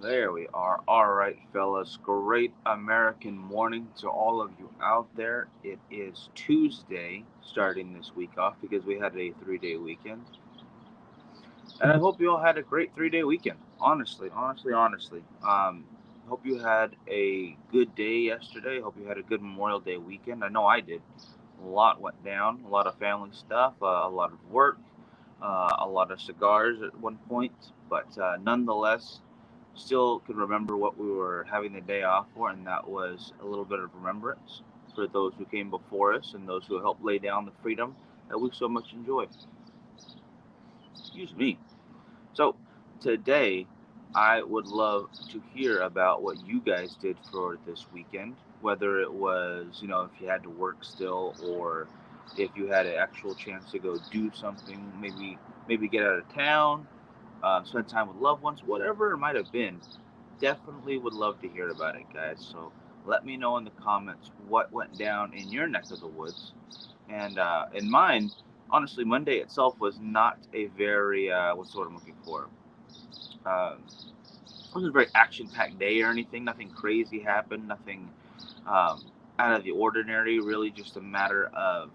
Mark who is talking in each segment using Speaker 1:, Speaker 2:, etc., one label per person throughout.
Speaker 1: There we are. All right, fellas. Great American morning to all of you out there. It is Tuesday, starting this week off because we had a 3 day weekend. And I hope you all had a great 3 day weekend. Honestly. Hope you had a good day yesterday. Hope you had a good Memorial Day weekend. I know I did. A lot went down, a lot of family stuff, a lot of work, a lot of cigars at one point, but nonetheless, still could remember what we were having the day off for, and that was a little bit of remembrance for those who came before us and those who helped lay down the freedom that we so much enjoy. Excuse me. So, today, I would love to hear about what you guys did for this weekend, whether it was, if you had to work still or if you had an actual chance to go do something, maybe get out of town, spend time with loved ones, whatever it might have been. Definitely would love to hear about it, guys. So let me know in the comments what went down in your neck of the woods. And in mine, honestly, Monday itself was not a very, what's the word I'm looking for? It wasn't a very action packed day or anything. Nothing crazy happened. Nothing out of the ordinary. Really, just a matter of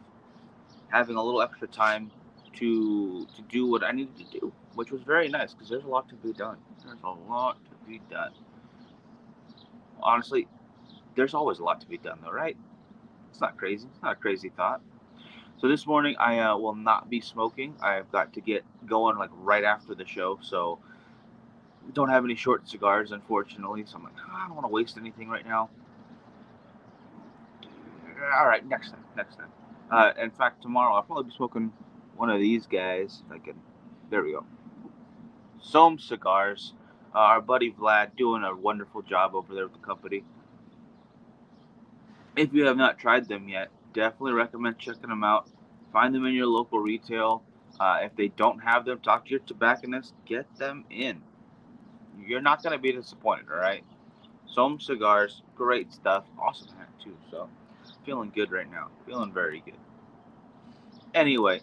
Speaker 1: having a little extra time to do what I needed to do, which was very nice because there's a lot to be done. There's a lot to be done. Honestly, there's always a lot to be done, though, right? It's not crazy. It's not a crazy thought. So this morning I will not be smoking. I've got to get going like right after the show, so don't have any short cigars, unfortunately. So I'm like, "Oh, I don't want to waste anything right now. All right, next time, next time. In fact, tomorrow I'll probably be smoking one of these guys. If I can, there we go. Sohm Cigars. Our buddy Vlad doing a wonderful job over there with the company. If you have not tried them yet, definitely recommend checking them out. Find them in your local retail. If they don't have them, talk to your tobacconist. Get them in. You're not going to be disappointed, all right? Some cigars, great stuff. Awesome hat, too. So, feeling good right now. Feeling very good. Anyway.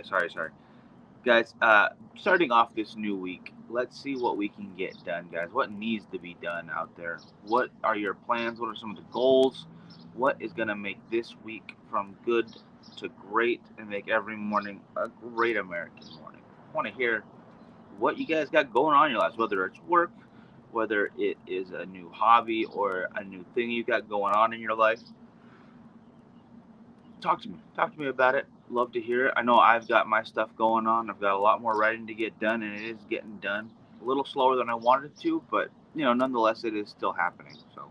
Speaker 1: Sorry. Guys, starting off this new week, let's see what we can get done, guys. What needs to be done out there? What are your plans? What are some of the goals? What is going to make this week from good to great and make every morning a great American morning? I want to hear what you guys got going on in your lives, whether it's work, whether it is a new hobby or a new thing you got going on in your life. Talk to me. Talk to me about it. Love to hear it. I know I've got my stuff going on. I've got a lot more writing to get done, and it is getting done. A little slower than I wanted to, but nonetheless, it is still happening. So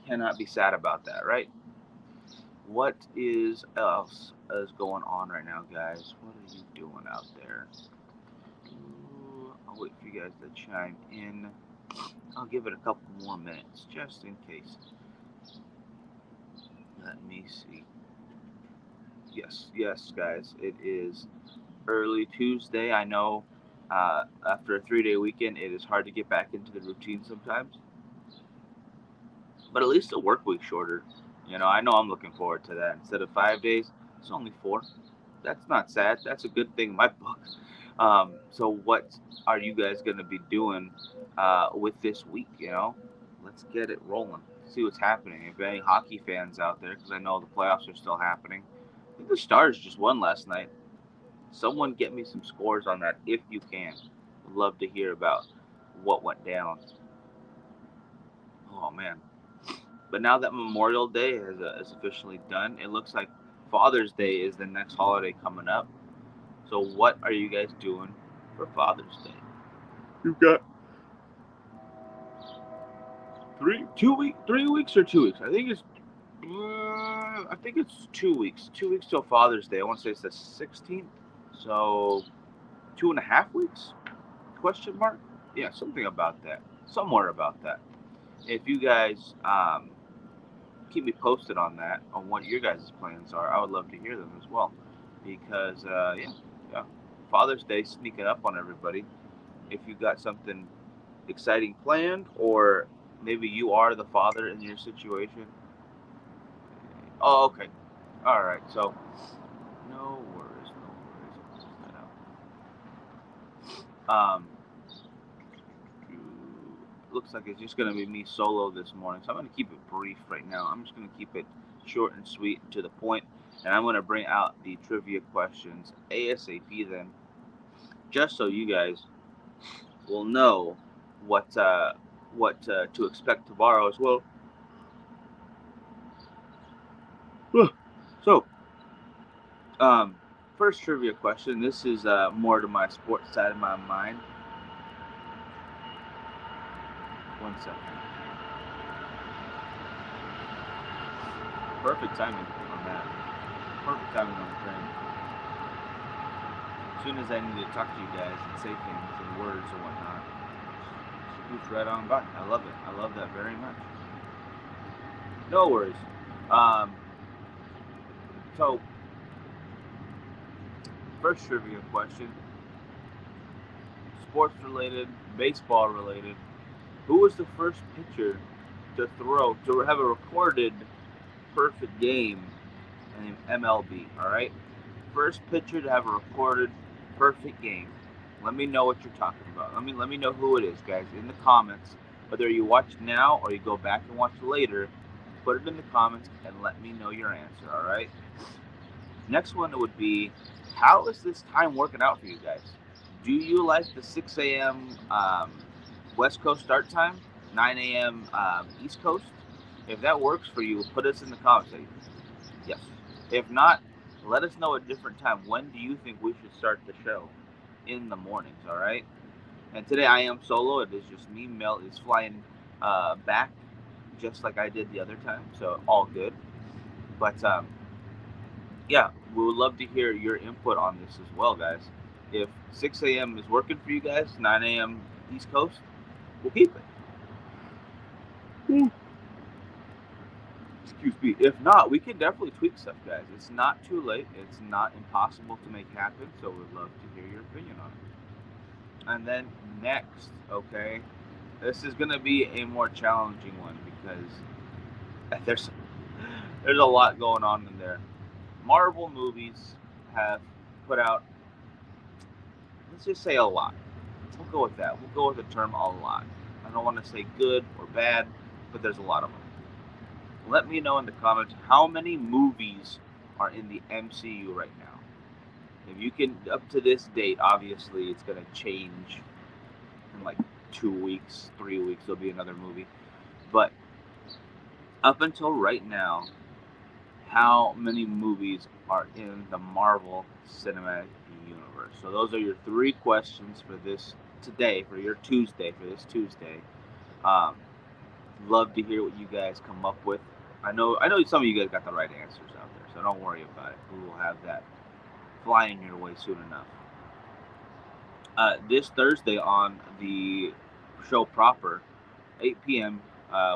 Speaker 1: cannot be sad about that, right? What is else is going on right now, guys? What are you doing out there? Ooh, I'll wait for you guys to chime in. I'll give it a couple more minutes just in case. Let me see. Yes, guys. It is early Tuesday. I know after a 3 day weekend, it is hard to get back into the routine sometimes, but at least the work week's shorter. I know I'm looking forward to that. Instead of 5 days, it's only four. That's not sad. That's a good thing in my book. So, what are you guys going to be doing with this week? Let's get it rolling. See what's happening. If any hockey fans out there, because I know the playoffs are still happening. I think the Stars just won last night. Someone get me some scores on that if you can. Would love to hear about what went down. Oh man! But now that Memorial Day is officially done, it looks like Father's Day is the next holiday coming up. So what are you guys doing for Father's Day? You've got 3 weeks or 2 weeks. I think it's 2 weeks. 2 weeks till Father's Day. I want to say it's the 16th. So 2.5 weeks? Question mark? Yeah, something about that. Somewhere about that. If you guys keep me posted on that, on what your guys' plans are, I would love to hear them as well. Because yeah, Father's Day sneaking up on everybody. If you got something exciting planned, or maybe you are the father in your situation. Oh, okay. All right. So no worries, no worries. I'll close that out. looks like it's just going to be me solo this morning. So I'm going to keep it brief right now. I'm just going to keep it short and sweet and to the point. And I'm going to bring out the trivia questions ASAP then, just so you guys will know what to expect tomorrow as well. So, um, first trivia question. This is more to my sports side of my mind. 1 second. Perfect timing on that. Perfect timing on the train. As soon as I need to talk to you guys and say things and words or whatnot, shoots right on by. I love it. I love that very much. No worries. Um, so, first trivia question. Sports related, baseball related. Who was the first pitcher to have a recorded perfect game in MLB? All right, first pitcher to have a recorded perfect game. Let me know what you're talking about. Let me know who it is, guys, in the comments. Whether you watch now or you go back and watch later, put it in the comments and let me know your answer. All right. Next one would be, how is this time working out for you guys? Do you like the 6 a.m. West Coast start time, 9 a.m. East Coast? If that works for you, put us in the comments. Yes. If not, let us know a different time. When do you think we should start the show? In the mornings, all right? And today I am solo. It is just me. Mel is flying back just like I did the other time, so all good. But yeah, we would love to hear your input on this as well, guys. If 6 a.m. is working for you guys, 9 a.m. East Coast, we'll keep it. Excuse me. If not, we can definitely tweak stuff, guys. It's not too late. It's not impossible to make happen, so we'd love to hear your opinion on it. And then next, okay, this is going to be a more challenging one because there's a lot going on in there. Marvel movies have put out, let's just say a lot. We'll go with that. We'll go with the term a lot. I don't want to say good or bad, but there's a lot of them. Let me know in the comments how many movies are in the MCU right now. If you can, up to this date, obviously it's going to change in like 2 weeks, 3 weeks, there'll be another movie. But up until right now, how many movies are in the Marvel Cinematic Universe? So those are your 3 questions for this today, for your Tuesday, for this Tuesday. Love to hear what you guys come up with. I know some of you guys got the right answers out there, so don't worry about it. We will have that flying your way soon enough. This Thursday on the show proper, 8 p.m.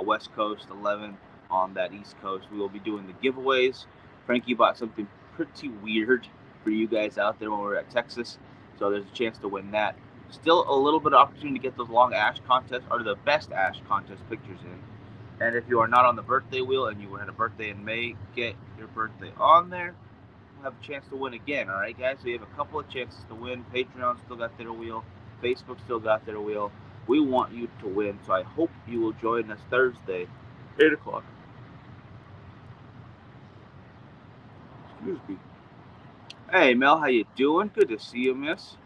Speaker 1: West Coast, 11 on that East Coast, we will be doing the giveaways. Frankie bought something pretty weird for you guys out there when we were at Texas, so there's a chance to win that. Still a little bit of opportunity to get those long Ash contests, or the best Ash contest pictures in. And if you are not on the birthday wheel and you had a birthday in May, get your birthday on there. We'll have a chance to win again, all right, guys? So you have a couple of chances to win. Patreon still got their wheel. Facebook still got their wheel. We want you to win, so I hope you will join us Thursday, 8 o'clock. Excuse me. Hey, Mel, how you doing? Good to see you, miss.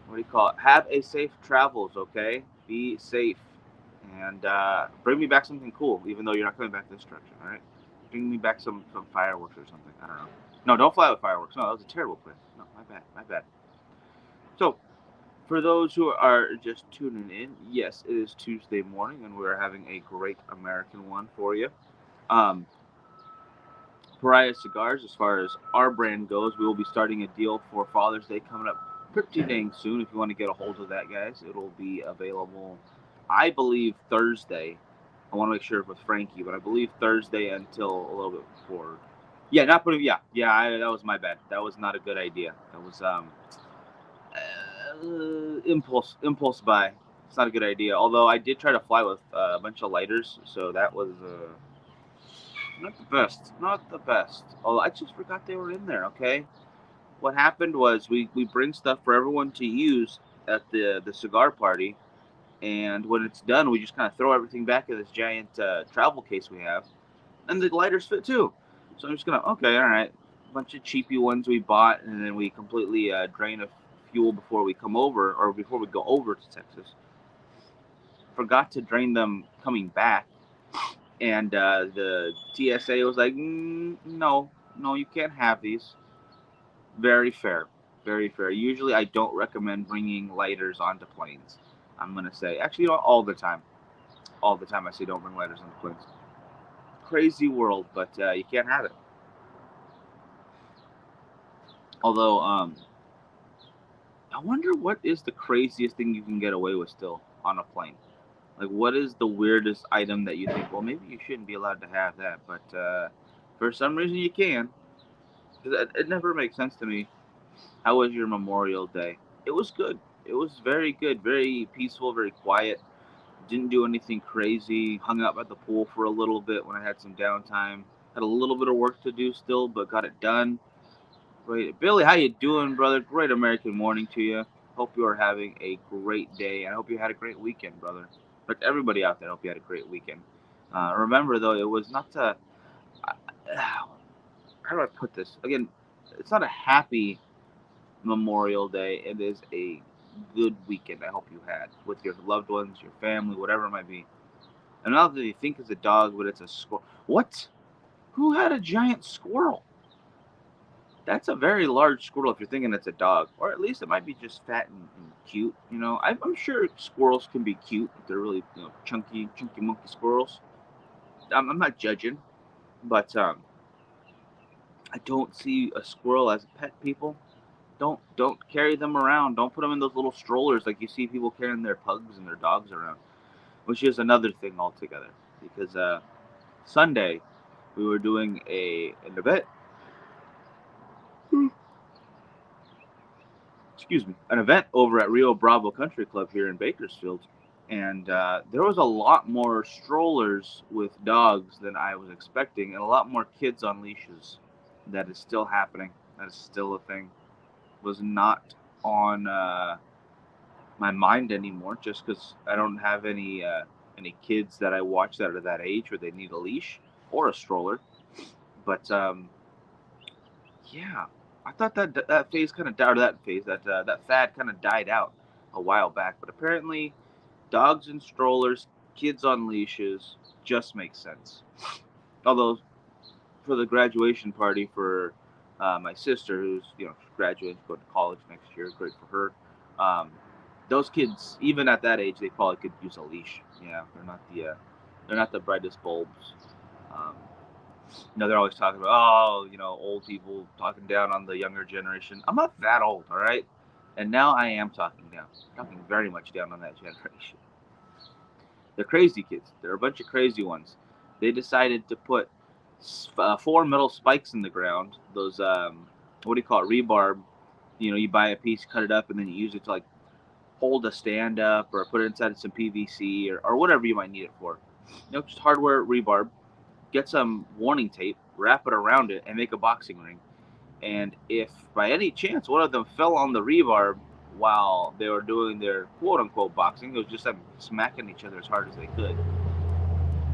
Speaker 1: What do you call it? Have a safe travels, okay? Be safe. And bring me back something cool, even though you're not coming back this direction, all right? Bring me back some fireworks or something. I don't know. No, don't fly with fireworks. No, that was a terrible plan. No, my bad. So, for those who are just tuning in, yes, it is Tuesday morning, and we're having a great American one for you. Pariah Cigars, as far as our brand goes, we will be starting a deal for Father's Day coming up pretty dang soon. If you want to get a hold of that, guys, it'll be available, I believe, Thursday. I want to make sure with Frankie, but I believe Thursday until a little bit before. Yeah, not putting. Yeah. That was my bad. That was not a good idea. That was impulse buy. It's not a good idea. Although I did try to fly with a bunch of lighters, so that was not the best. Oh, I just forgot they were in there. Okay. What happened was we bring stuff for everyone to use at the cigar party, And when it's done, we just kind of throw everything back in this giant travel case we have, and the lighters fit too. So I'm just gonna, okay, all right, a bunch of cheapy ones we bought, and then we completely drain of fuel before we come over, or before we go over to Texas. Forgot to drain them coming back, and the TSA was like, no, no, you can't have these. Very fair, very fair. Usually, I don't recommend bringing lighters onto planes. I'm gonna say, actually, all the time, all the time. I say don't bring lighters onto planes. Crazy world, but you can't have it. Although, I wonder what is the craziest thing you can get away with still on a plane. Like, what is the weirdest item that you think? Well, maybe you shouldn't be allowed to have that, but for some reason you can. 'Cause it never makes sense to me. How was your Memorial Day? It was good. It was very good, very peaceful, very quiet. Didn't do anything crazy. Hung out at the pool for a little bit when I had some downtime. Had a little bit of work to do still, but got it done. Great, Billy. How you doing, brother? Great American morning to you. Hope you are having a great day, and I hope you had a great weekend, brother. Like everybody out there, I hope you had a great weekend. Remember though, it was not to. How do I put this? Again, it's not a happy Memorial Day. It is a good weekend. I hope you had with your loved ones, your family, whatever it might be. And now that you think it's a dog, but it's a squirrel. What? Who had a giant squirrel? That's a very large squirrel if you're thinking it's a dog, or at least it might be just fat and cute. I'm sure squirrels can be cute if they're really chunky monkey squirrels. I'm not judging, but I don't see a squirrel as a pet. People don't carry them around. Don't put them in those little strollers like you see people carrying their pugs and their dogs around, which is another thing altogether. Because Sunday we were doing an event. Excuse me, an event over at Rio Bravo Country Club here in Bakersfield, and there was a lot more strollers with dogs than I was expecting, and a lot more kids on leashes. That is still happening. That is still a thing. Was not on my mind anymore, just because I don't have any kids that I watch that are that age where they need a leash or a stroller. But yeah, I thought that phase kind of died. Or that phase, that fad kind of died out a while back. But apparently, dogs and strollers, kids on leashes, just makes sense. Although for the graduation party for my sister, who's graduating, going to college next year, great for her. Um, those kids, even at that age, they probably could use a leash. Yeah, they're not the brightest bulbs. Um, they're always talking about, old people talking down on the younger generation. I'm not that old, all right? And now I am talking very much down on that generation. They're crazy kids. They're a bunch of crazy ones. They decided to put four metal spikes in the ground. Those, what do you call it? Rebarb. You buy a piece, cut it up, and then you use it to like hold a stand up or put it inside some PVC or whatever you might need it for. Just hardware rebarb. Get some warning tape, wrap it around it, and make a boxing ring. And if by any chance one of them fell on the rebarb while they were doing their quote unquote boxing, it was just them smacking each other as hard as they could,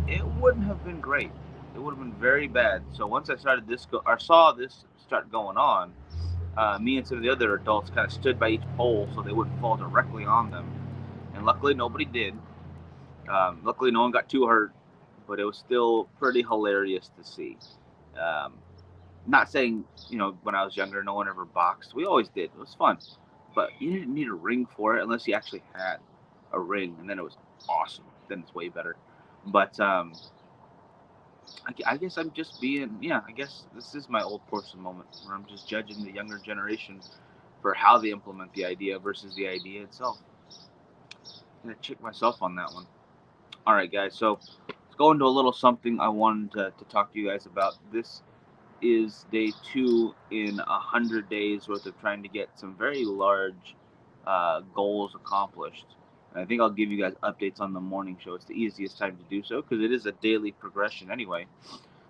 Speaker 1: it wouldn't have been great. It would have been very bad. So once I started or saw this start going on, me and some of the other adults kind of stood by each pole so they wouldn't fall directly on them. And luckily, nobody did. Luckily, no one got too hurt, but it was still pretty hilarious to see. Um, Not saying, when I was younger, no one ever boxed. We always did. It was fun. But you didn't need a ring for it unless you actually had a ring, and then it was awesome. Then it's way better. But I guess I'm just being, I guess this is my old person moment where I'm just judging the younger generation for how they implement the idea versus the idea itself. I'm going to check myself on that one. All right, guys. So let's go into a little something I wanted to talk to you guys about. This is day 2 in 100 days worth of trying to get some very large goals accomplished. And I think I'll give you guys updates on the morning show. It's the easiest time to do so because it is a daily progression anyway.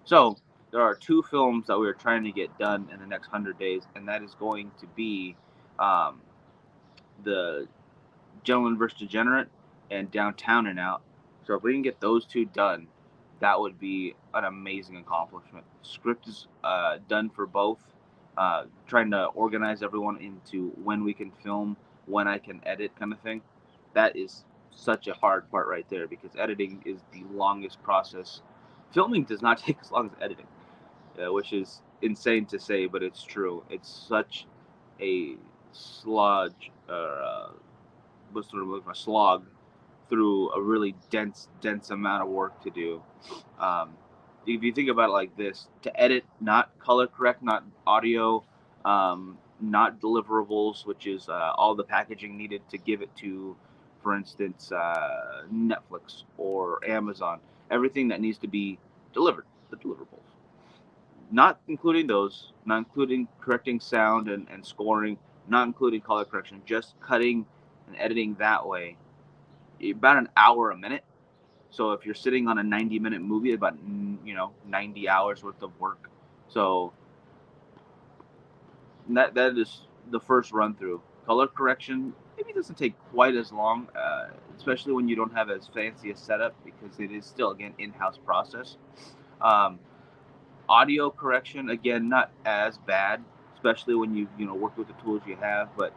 Speaker 1: So there are 2 films that we are trying to get done in the next 100 days, and that is going to be the Gentleman vs. Degenerate and downtown and out. So if we can get those two done, that would be an amazing accomplishment. Script is done for both. Trying to organize everyone into when we can film, when I can edit, kind of thing. That is such a hard part right there because editing is the longest process. Filming does not take as long as editing, which is insane to say, but it's true. It's such a sludge, what's the word, a slog through a really dense amount of work to do. Um, if you think about it like this, to edit, not color correct, not audio, not deliverables, which is all the packaging needed to give it to, for instance, Netflix or Amazon, everything that needs to be delivered, the deliverables. Not including those, not including correcting sound and scoring, not including color correction, just cutting and editing that way, about an hour a minute. So if you're sitting on a 90-minute movie, about 90 hours worth of work. So that is the first run through. Color correction maybe doesn't take quite as long, especially when you don't have as fancy a setup because it is still again in-house process. Um, Audio correction again not as bad, especially when you work with the tools you have. But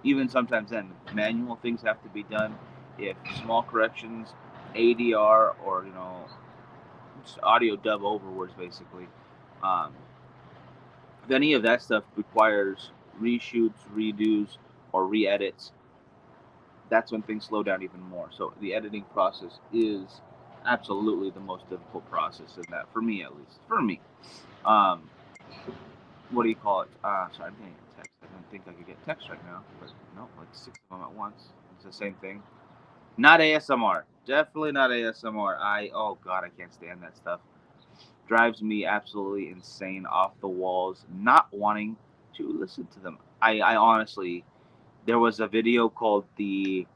Speaker 1: even sometimes then manual things have to be done. If small corrections, ADR or audio dub over words basically. Um, if any of that stuff requires reshoots, redos, or re-edits, that's when things slow down even more. So the editing process is absolutely the most difficult process in that, for me at least. For me. Um, what do you call it? Sorry, I'm getting a text. I didn't think I could get text right now, but no, like six of them at once. It's the same thing. Not ASMR. Definitely not ASMR. Oh god, I can't stand that stuff. Drives me absolutely insane, off the walls, not wanting to listen to them. I honestly, there was a video called the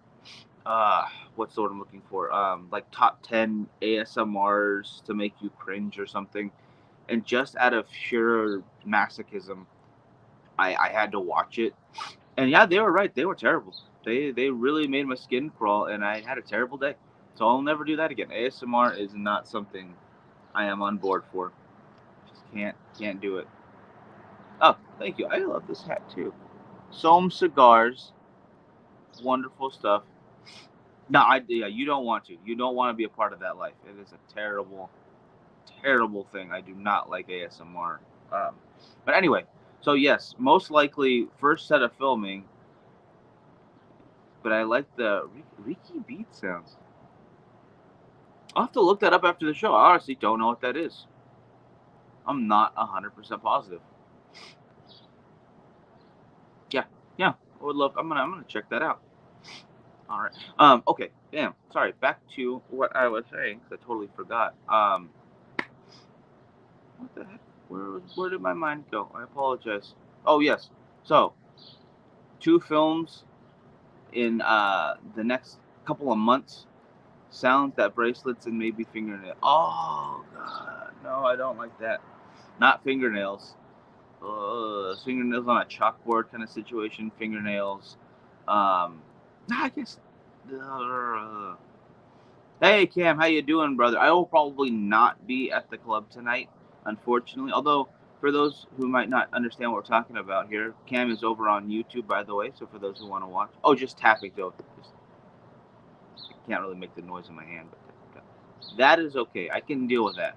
Speaker 1: uh what's the word I'm looking for? Like top 10 ASMRs to make you cringe or something. And just out of sheer masochism, I had to watch it. And yeah, they were right. They were terrible. They really made my skin crawl, and I had a terrible day. So I'll never do that again. ASMR is not something I am on board for. Just can't do it. Oh, thank you. I love this hat too. Sohm Cigars, wonderful stuff. No, yeah, you don't want to. You don't want to be a part of that life. It is a terrible, terrible thing. I do not like ASMR. But anyway, so yes, most likely first set of filming. But I like the Reiki beat sounds. I'll have to look that up after the show. I honestly don't know what that is. I'm not 100% positive. Yeah, yeah. I would love. I'm gonna check that out. All right. Okay. Damn. Sorry. Back to what I was saying. 'Cause I totally forgot. What the heck? Where did my mind go? I apologize. Oh yes. So, two films in the next couple of months. Sounds that bracelets and maybe fingernail. Oh god, no, I don't like that. Not fingernails. Fingernails on a chalkboard kind of situation. Fingernails. I guess. Uh, hey Cam, how you doing, brother? I will probably not be at the club tonight, unfortunately. Although, for those who might not understand what we're talking about here, Cam is over on YouTube, by the way. So for those who want to watch, oh, just tapping though. Just, I can't really make the noise in my hand, but that is okay. I can deal with that.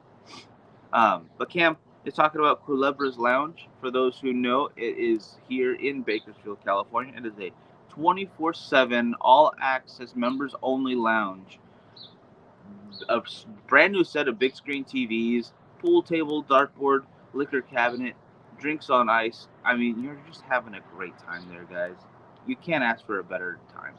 Speaker 1: But Cam is talking about Culebra's Lounge. For those who know, it is here in Bakersfield, California. It is a 24/7 all access members only lounge. A brand new set of big screen TVs, pool table, dartboard, liquor cabinet, drinks on ice. I mean, you're just having a great time there, guys. You can't ask for a better time,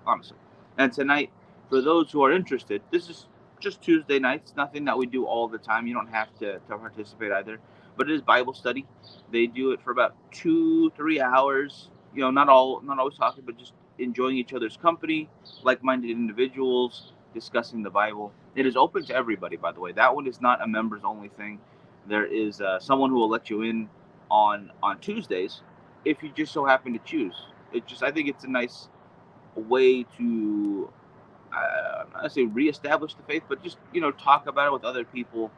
Speaker 1: honestly. And tonight, for those who are interested, this is just Tuesday nights, nothing that we do all the time. You don't have to participate either. But it is Bible study. They do it for about 2-3 hours. Not always talking, but just enjoying each other's company, like-minded individuals discussing the Bible. It is open to everybody, by the way. That one is not a members only thing. There is someone who will let you in on Tuesdays if you just so happen to choose. I think it's a nice way to I'm not gonna say reestablish the faith, but just talk about it with other people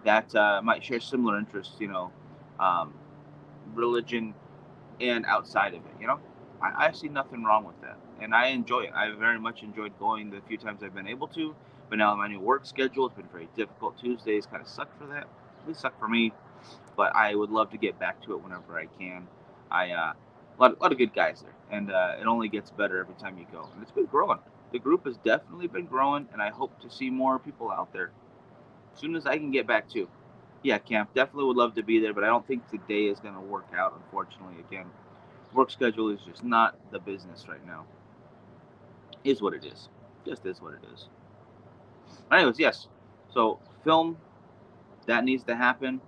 Speaker 1: that might share similar interests. Um, religion and outside of it. I see nothing wrong with that, and I enjoy it. I very much enjoyed going the few times I've been able to, but now my new work schedule has been very difficult. Tuesdays kind of suck for that. They suck for me, but I would love to get back to it whenever I can. A lot of good guys there, and it only gets better every time you go, and it's been growing. The group has definitely been growing, and I hope to see more people out there as soon as I can get back to. Yeah, camp definitely would love to be there, but I don't think today is going to work out. Unfortunately, again, work schedule is just not the business right now. Is what it is. Just is what it is. Anyways, yes. So film that needs to happen.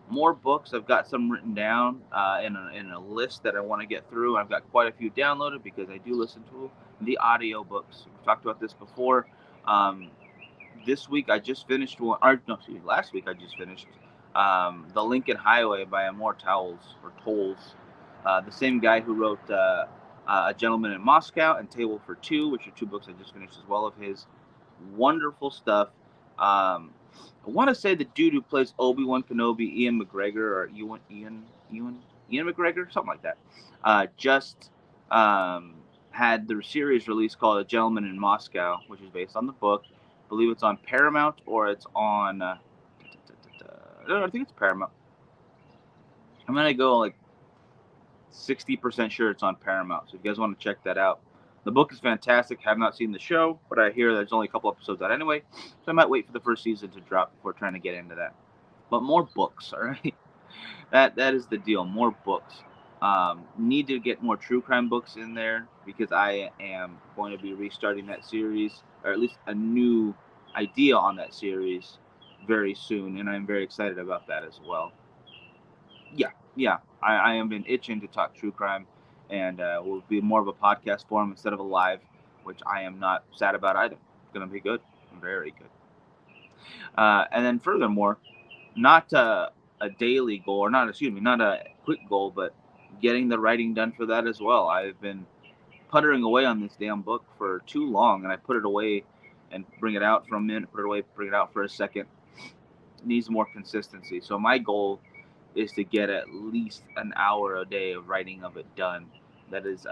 Speaker 1: More books. I've got some written down in a list that I want to get through. I've got quite a few downloaded because I do listen to the audio books. We've talked about this before. Um, this week I just finished one. Or no, excuse me, last week I just finished The Lincoln Highway by Amor Towles. The same guy who wrote A Gentleman in Moscow and Table for Two, which are two books I just finished as well of his. Wonderful stuff. I want to say the dude who plays Obi-Wan Kenobi, Ian McGregor, or Ian McGregor, something like that. Just had the series released called A Gentleman in Moscow, which is based on the book. I believe it's on Paramount or it's on. No, I think it's Paramount. I'm gonna go like 60% sure it's on Paramount. So if you guys want to check that out, the book is fantastic. Have not seen the show, but I hear there's only a couple episodes out anyway, so I might wait for the first season to drop before trying to get into that. But more books, all right. That is the deal. More books. Need to get more true crime books in there because I am going to be restarting that series, or at least a new idea on that series very soon, and I'm very excited about that as well. Yeah. I am been itching to talk true crime, and will be more of a podcast form instead of a live, which I am not sad about either. It's gonna be good, very good. And then furthermore, not a daily goal, or not, excuse me, not a quick goal, but getting the writing done for that as well. I've been puttering away on this damn book for too long, and I put it away and bring it out for a minute, put it away, bring it out for a second. It needs more consistency. So my goal is to get at least an hour a day of writing of it done. That is,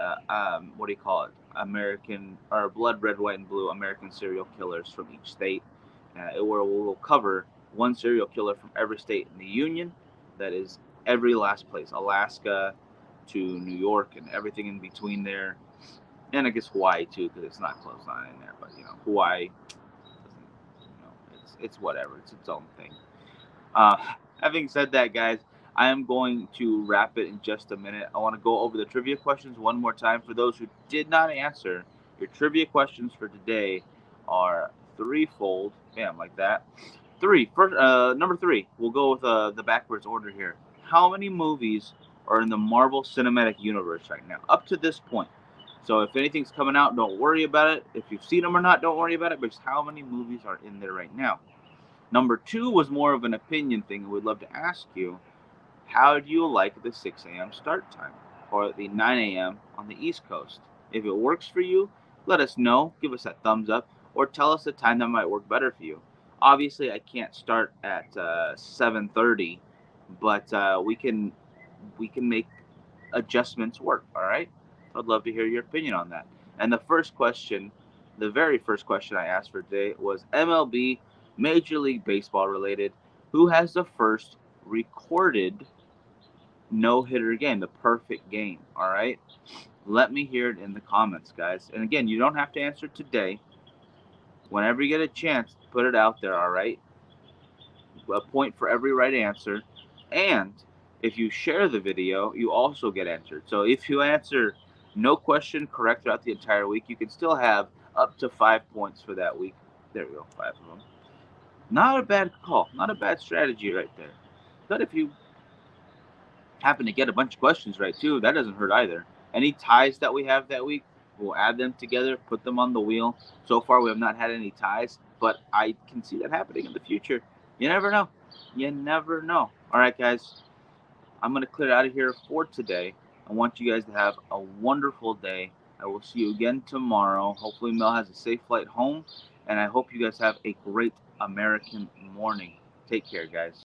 Speaker 1: what do you call it? American, or Blood Red, White, and Blue American serial killers from each state. Where we'll cover one serial killer from every state in the union. That is every last place, Alaska to New York and everything in between there, and I guess Hawaii too, because it's not close on in there. But Hawaii, it's whatever. It's its own thing. Uh, Having said that, guys, I am going to wrap it in just a minute. I want to go over the trivia questions one more time. For those who did not answer, your trivia questions for today are threefold. Bam, like that. Number three. We'll go with the backwards order here. How many movies are in the Marvel Cinematic Universe right now, up to this point? So if anything's coming out, don't worry about it. If you've seen them or not, don't worry about it. But just how many movies are in there right now? Number two was more of an opinion thing. We'd love to ask you, how do you like the 6 a.m. start time or the 9 a.m. on the East Coast? If it works for you, let us know. Give us that thumbs up or tell us a time that might work better for you. Obviously, I can't start at 7:30, but we can make adjustments work. All right. I'd love to hear your opinion on that. And the very first question I asked for today was MLB, Major League Baseball related. Who has the first recorded no-hitter game, the perfect game? All right. Let me hear it in the comments, guys. And again, you don't have to answer today. Whenever you get a chance, put it out there, all right? A point for every right answer. And if you share the video, you also get entered. So if you answer no question correct throughout the entire week, you can still have up to 5 points for that week. There we go, 5 of them. Not a bad call. Not a bad strategy right there. But if you happen to get a bunch of questions right, too, that doesn't hurt either. Any ties that we have that week, we'll add them together, put them on the wheel. So far, we have not had any ties, but I can see that happening in the future. You never know. You never know. All right, guys. I'm going to clear out of here for today. I want you guys to have a wonderful day. I will see you again tomorrow. Hopefully, Mel has a safe flight home, and I hope you guys have a great American morning. Take care, guys.